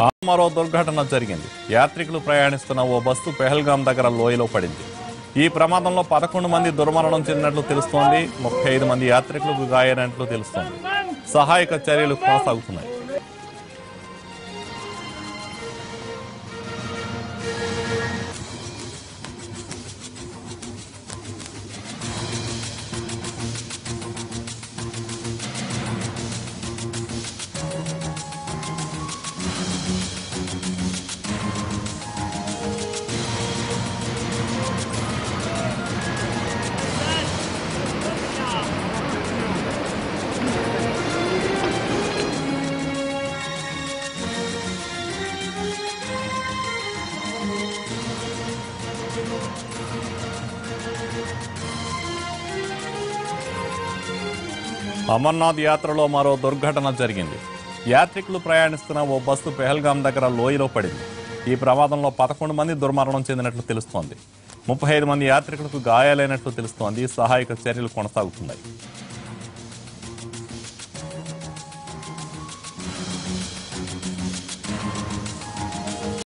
మరో దుర్ఘటన జరిగింది. యాత్రికులు ప్రయాణిస్తున్న ఓ బస్సు పెహల్గాం దగ్గర లోయలో పడింది. ఈ ప్రమాదంలో 11 మంది దుర్మరణం చెందినట్లు తెలుస్తోంది. 35 మంది యాత్రికులకు గాయమైనట్లు తెలుస్తోంది. సహాయక చర్యలు కొనసాగుతున్నాయి. అమర్నాథ్ యాత్రలో మరో దుర్ఘటన జరిగింది. యాత్రికులు ప్రయాణిస్తున్న ఓ బస్సు పెహల్గాం దగ్గర లోయలో పడింది. ఈ ప్రమాదంలో 11 మంది దుర్మరణం చెందినట్లు తెలుస్తోంది. 35 మంది యాత్రికులకు గాయాలైనట్లు తెలుస్తోంది. సహాయక చర్యలు కొనసాగుతున్నాయి.